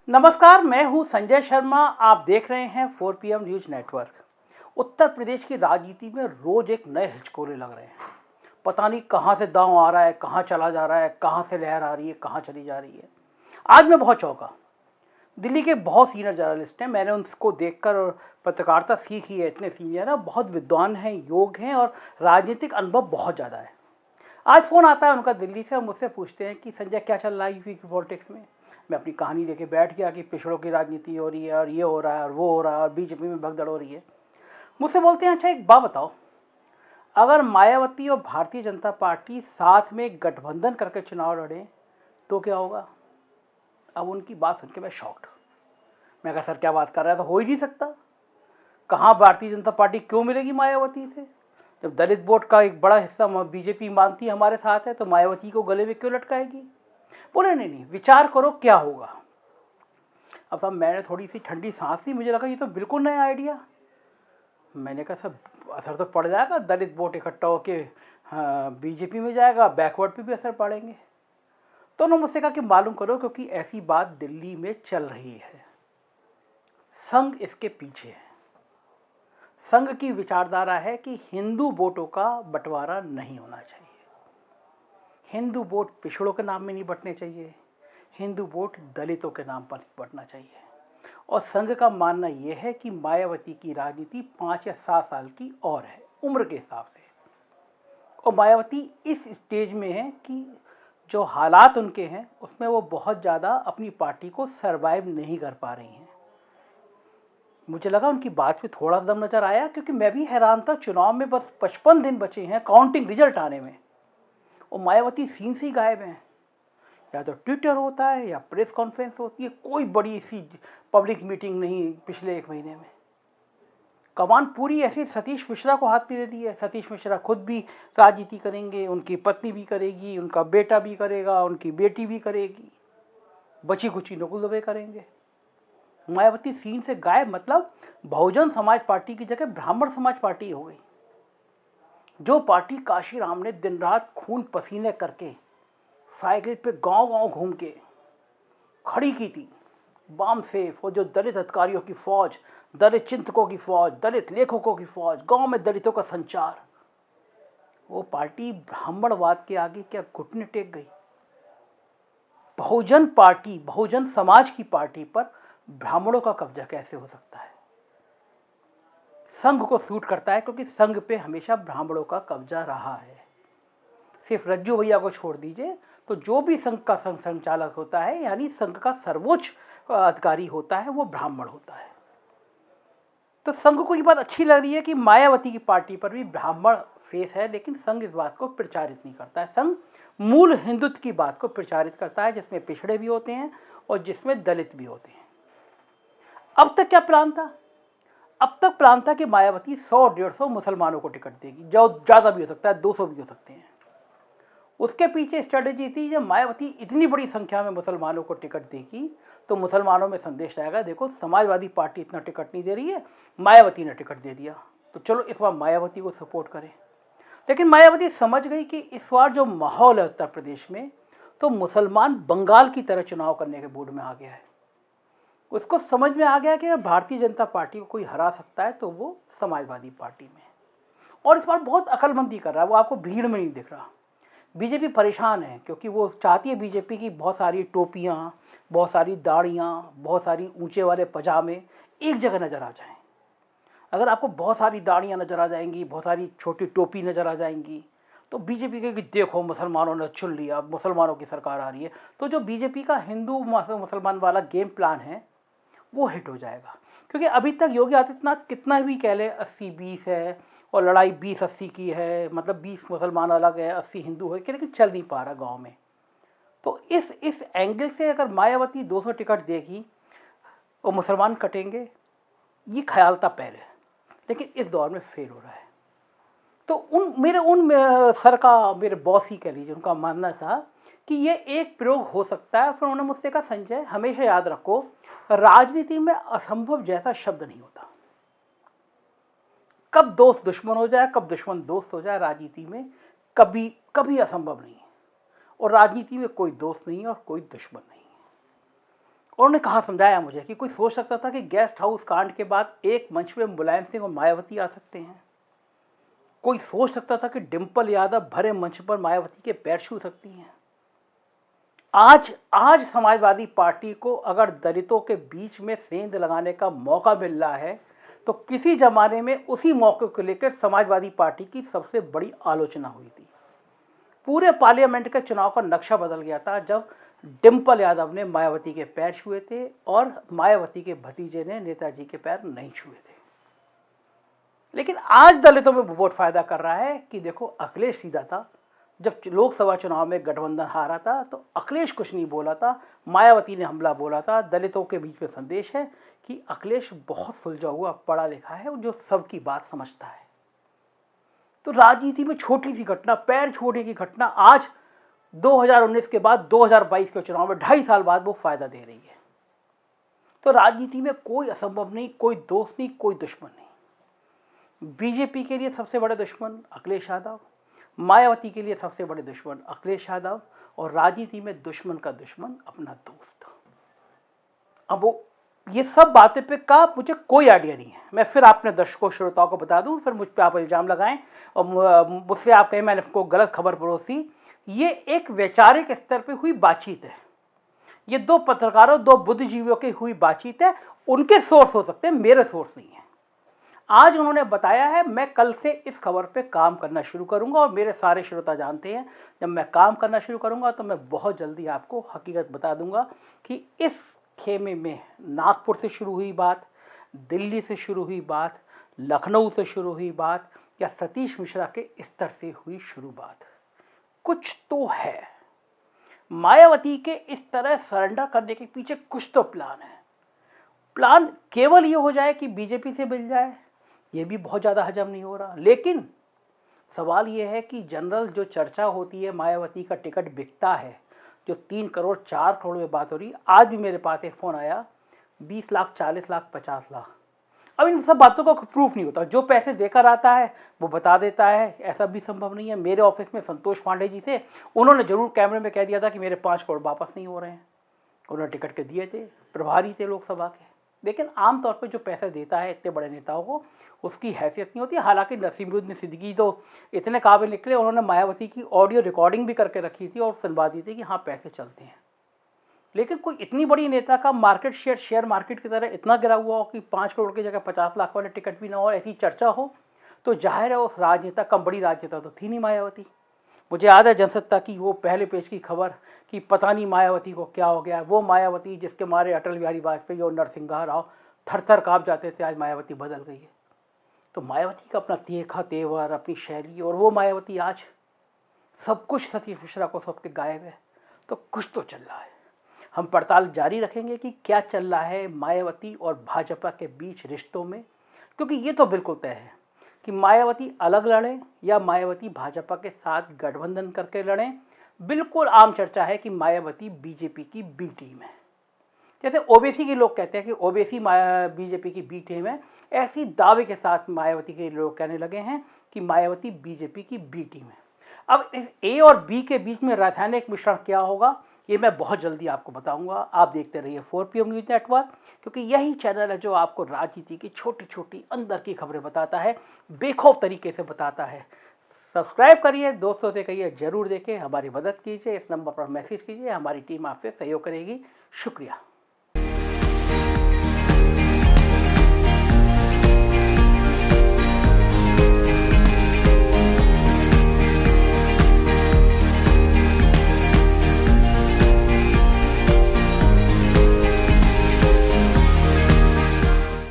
नमस्कार, मैं हूं संजय शर्मा। आप देख रहे हैं 4 PM news network. Uttar Pradesh की राजनीति में रोज एक नए हिचकोरे लग रहे हैं। पता नहीं कहां से दांव आ रहा है, कहां चला जा रहा है, कहां से लहर आ रही है, कहां चली जा रही है। आज मैं बहुत चौंका। दिल्ली के बहुत सीनियर जर्नलिस्ट हैं, मैंने उनको देखकर और पत्रकारिता सीखी है। इतने सीनियर हैं, बहुत विद्वान हैं, योग हैं और राजनीतिक अनुभव बहुत ज़्यादा है। आज फ़ोन आता है उनका दिल्ली से और मुझसे पूछते हैं कि संजय क्या चल रहा है यूपी की पॉलिटिक्स में। मैं अपनी कहानी लेके बैठ गया कि पिछड़ों की राजनीति हो रही है और ये हो रहा है और वो हो रहा है और बीजेपी में भगदड़ हो रही है। मुझसे बोलते हैं, अच्छा एक बात बताओ, अगर मायावती और भारतीय जनता पार्टी साथ में गठबंधन करके चुनाव लड़ें तो क्या होगा। अब उनकी बात सुन के मैं शॉक्ड। मैं कहा सर क्या बात कर रहा है, तो हो ही नहीं सकता। कहाँ भारतीय जनता पार्टी क्यों मिलेगी मायावती से। जब दलित वोट का एक बड़ा हिस्सा बीजेपी मानती है हमारे साथ है, तो मायावती को गले में क्यों लटकाएगी। बोले नहीं, विचार करो क्या होगा। अब साहब मैंने थोड़ी सी ठंडी सांस ली, मुझे लगा ये तो बिल्कुल नया आइडिया। मैंने कहा सर असर तो पड़ जाएगा, दलित वोट इकट्ठा होके बीजेपी में जाएगा, बैकवर्ड पे भी असर पड़ेंगे। तो उन्होंने मुझसे कहा कि मालूम करो, क्योंकि ऐसी बात दिल्ली में चल रही है, संघ इसके पीछे है। संघ की विचारधारा है कि हिंदू वोटों का बंटवारा नहीं होना चाहिए। हिंदू वोट पिछड़ों के नाम में नहीं बंटने चाहिए, हिंदू वोट दलितों के नाम पर नहीं बंटना चाहिए। और संघ का मानना यह है कि मायावती की राजनीति 5 या 7 साल की और है उम्र के हिसाब से। और मायावती इस स्टेज में है कि जो हालात उनके हैं उसमें वो बहुत ज़्यादा अपनी पार्टी को सरवाइव नहीं कर पा रही हैं। मुझे लगा उनकी बात में थोड़ा दम नज़र आया, क्योंकि मैं भी हैरान था। चुनाव में बस 55 दिन बचे हैं काउंटिंग रिजल्ट आने में, और मायावती सीन से ही गायब हैं। या तो ट्विटर होता है या प्रेस कॉन्फ्रेंस होती है, कोई बड़ी सी पब्लिक मीटिंग नहीं पिछले 1 महीने में। कमान पूरी ऐसे सतीश मिश्रा को हाथ में दे दी है। सतीश मिश्रा खुद भी राजनीति करेंगे, उनकी पत्नी भी करेगी, उनका बेटा भी करेगा, उनकी बेटी भी करेगी, बची कुची नकुल दुबे करेंगे। मायावती सीन से गायब, मतलब बहुजन समाज पार्टी की जगह ब्राह्मण समाज पार्टी हो गई। जो पार्टी काशीराम ने दिन रात खून पसीने करके साइकिल पे गांव-गांव घूम के खड़ी की थी, बाम सेफ और जो दलित अधिकारियों की फौज, दलित चिंतकों की फौज, दलित लेखकों की फौज, गांव में दलितों का संचार, वो पार्टी ब्राह्मणवाद के आगे क्या घुटने टेक गई। बहुजन पार्टी, बहुजन समाज की पार्टी पर ब्राह्मणों का कब्जा कैसे हो सकता है। संघ को सूट करता है, क्योंकि संघ पे हमेशा ब्राह्मणों का कब्जा रहा है। सिर्फ रज्जू भैया को छोड़ दीजिए, तो जो भी संघ का संघ संचालक होता है, यानी संघ का सर्वोच्च अधिकारी होता है, वो ब्राह्मण होता है। तो संघ को ये बात अच्छी लग रही है कि मायावती की पार्टी पर भी ब्राह्मण फेस है, लेकिन संघ इस बात को प्रचारित नहीं करता है। संघ मूल हिंदुत्व की बात को प्रचारित करता है, जिसमें पिछड़े भी होते हैं और जिसमें दलित भी होते हैं। अब तक क्या प्लान था? अब तक प्लान था कि मायावती 100-150 मुसलमानों को टिकट देगी, जो ज़्यादा भी हो सकता है, 200 भी हो सकते हैं। उसके पीछे स्ट्रेटेजी थी, जब मायावती इतनी बड़ी संख्या में मुसलमानों को टिकट देगी तो मुसलमानों में संदेश आएगा, देखो समाजवादी पार्टी इतना टिकट नहीं दे रही है, मायावती ने टिकट दे दिया, तो चलो इस बार मायावती को सपोर्ट करें। लेकिन मायावती समझ गई कि इस बार जो माहौल है उत्तर प्रदेश में, तो मुसलमान बंगाल की तरह चुनाव करने के मूड में आ गया है। उसको समझ में आ गया कि अगर भारतीय जनता पार्टी को कोई हरा सकता है तो वो समाजवादी पार्टी में। और इस बार बहुत अकलमंदी कर रहा है, वो आपको भीड़ में नहीं दिख रहा। बीजेपी परेशान है, क्योंकि वो चाहती है बीजेपी की बहुत सारी टोपियाँ, बहुत सारी दाढ़ियाँ, बहुत सारी ऊंचे वाले पजामे एक जगह नज़र आ जाएं। अगर आपको बहुत सारी दाढ़ियाँ नज़र आ जाएंगी, बहुत सारी छोटी टोपी नज़र आ जाएंगी, तो बीजेपी के कि देखो मुसलमानों ने चुन लिया, मुसलमानों की सरकार आ रही है। तो जो बीजेपी का हिंदू मुसलमान वाला गेम प्लान है वो हिट हो जाएगा। क्योंकि अभी तक योगी आदित्यनाथ कितना भी कह ले 80-20 है और लड़ाई 20-80 की है, मतलब 20 मुसलमान अलग है, 80 हिंदू है, लेकिन चल नहीं पा रहा गांव में। तो इस एंगल से अगर मायावती 200 टिकट देगी और मुसलमान कटेंगे, ये ख्याल था पहले, लेकिन इस दौर में फेल हो रहा है। तो सर का, मेरे बॉस ही कह लीजिए, उनका मानना था कि ये एक प्रयोग हो सकता है। फिर उन्होंने मुझसे कहा, संजय हमेशा याद रखो, राजनीति में असंभव जैसा शब्द नहीं होता। कब दोस्त दुश्मन हो जाए, कब दुश्मन दोस्त हो जाए, राजनीति में कभी कभी असंभव नहीं है। और राजनीति में कोई दोस्त नहीं है और कोई दुश्मन नहीं है। उन्होंने कहा, समझाया मुझे कि कोई सोच सकता था कि गेस्ट हाउस कांड के बाद एक मंच पे मुलायम सिंह और मायावती आ सकते हैं? कोई सोच सकता था कि डिंपल यादव भरे मंच पर मायावती के पैर छू सकती हैं? आज समाजवादी पार्टी को अगर दलितों के बीच में सेंध लगाने का मौका मिल रहा है तो किसी जमाने में उसी मौके को लेकर समाजवादी पार्टी की सबसे बड़ी आलोचना हुई थी। पूरे पार्लियामेंट के चुनाव का नक्शा बदल गया था जब डिंपल यादव ने मायावती के पैर छुए थे और मायावती के भतीजे ने नेताजी के पैर नहीं छुए थे। लेकिन आज दलितों में बहुत फायदा कर रहा है कि देखो, अखिलेश सीधा था। जब लोकसभा चुनाव में गठबंधन हारा था तो अखिलेश कुछ नहीं बोला था, मायावती ने हमला बोला था। दलितों के बीच में संदेश है कि अखिलेश बहुत सुलझा हुआ, पढ़ा लिखा है, जो सबकी बात समझता है। तो राजनीति में छोटी सी घटना, पैर छूने की घटना, आज 2019 के बाद 2022 के चुनाव में 2.5 साल बाद वो फायदा दे रही है। तो राजनीति में कोई असंभव नहीं, कोई दोस्त नहीं, कोई दुश्मन नहीं। बीजेपी के लिए सबसे बड़े दुश्मन अखिलेश यादव, मायावती के लिए सबसे बड़े दुश्मन अखिलेश यादव, और राजनीति में दुश्मन का दुश्मन अपना दोस्त। अब वो ये सब बातें पे का मुझे कोई आइडिया नहीं है। मैं फिर अपने दर्शकों श्रोताओं को बता दूं, फिर मुझ पे आप इल्जाम लगाएं और मुझसे आप कहें मैंने आपको गलत खबर परोसी। ये एक वैचारिक स्तर पे हुई बातचीत है। ये दो पत्रकारों, दो बुद्धिजीवियों की हुई बातचीत है। उनके सोर्स हो सकते हैं, मेरे सोर्स नहीं है। आज उन्होंने बताया है, मैं कल से इस खबर पे काम करना शुरू करूंगा और मेरे सारे श्रोता जानते हैं जब मैं काम करना शुरू करूंगा तो मैं बहुत जल्दी आपको हकीकत बता दूंगा कि इस खेमे में नागपुर से शुरू हुई बात, दिल्ली से शुरू हुई बात, लखनऊ से शुरू हुई बात, या सतीश मिश्रा के स्तर से हुई शुरू बात, कुछ तो है। मायावती के इस तरह सरेंडर करने के पीछे कुछ तो प्लान है। प्लान केवल ये हो जाए कि बीजेपी से मिल जाए, ये भी बहुत ज़्यादा हजम नहीं हो रहा। लेकिन सवाल ये है कि जनरल जो चर्चा होती है, मायावती का टिकट बिकता है, जो 3 करोड़ 4 करोड़ में बात हो रही। आज भी मेरे पास एक फ़ोन आया, 20 लाख, 40 लाख, 50 लाख। अब इन सब बातों का प्रूफ नहीं होता। जो पैसे देकर आता है वो बता देता है, ऐसा भी संभव नहीं है। मेरे ऑफिस में संतोष पांडे जी थे, उन्होंने जरूर कैमरे में कह दिया था कि मेरे 5 करोड़ वापस नहीं हो रहे हैं। उन्होंने टिकट के दिए थे, प्रभारी थे लोकसभा के। लेकिन आमतौर पर जो पैसे देता है इतने बड़े नेताओं को, उसकी हैसियत नहीं होती। हालांकि नसीमुद्दीन सिद्दीकी तो इतने काबिल निकले, उन्होंने मायावती की ऑडियो रिकॉर्डिंग भी करके रखी थी और सुनवा दी थी कि हाँ पैसे चलते हैं। लेकिन कोई इतनी बड़ी नेता का मार्केट शेयर मार्केट की तरह इतना गिरा हुआ हो कि 5 करोड़ की जगह 50 लाख वाले टिकट भी ना हो, ऐसी चर्चा हो, तो जाहिर है उस राजनेता, कम बड़ी राजनेता तो थी नहीं मायावती। मुझे याद है जनसत्ता की वो पहले पेज की खबर कि पता नहीं मायावती को क्या हो गया। वो मायावती जिसके मारे अटल बिहारी वाजपेयी और नरसिंह राव थर थर काँप जाते थे, आज मायावती बदल गई है। तो मायावती का अपना तीखा तेवर, अपनी शैली, और वो मायावती आज सब कुछ सतीश मिश्रा को सबके गायब है। तो कुछ तो चल रहा है। हम पड़ताल जारी रखेंगे कि क्या चल रहा है मायावती और भाजपा के बीच रिश्तों में, क्योंकि ये तो बिल्कुल तय है कि मायावती अलग लड़ें या मायावती भाजपा के साथ गठबंधन करके लड़ें। बिल्कुल आम चर्चा है कि मायावती बीजेपी की बी टीम है। जैसे ओबीसी के लोग कहते हैं कि ओबीसी बीजेपी की बी टीम है, ऐसी दावे के साथ मायावती के लोग कहने लगे हैं कि मायावती बीजेपी की बी टीम है। अब इस ए और बी के बीच में रासायनिक मिश्रण क्या होगा, ये मैं बहुत जल्दी आपको बताऊंगा। आप देखते रहिए 4PM न्यूज़ नेटवर्क, क्योंकि यही चैनल है जो आपको राजनीति की छोटी छोटी अंदर की खबरें बताता है, बेखौफ तरीके से बताता है। सब्सक्राइब करिए, दोस्तों से कहिए जरूर देखें, हमारी मदद कीजिए, इस नंबर पर मैसेज कीजिए, हमारी टीम आपसे सहयोग करेगी। शुक्रिया।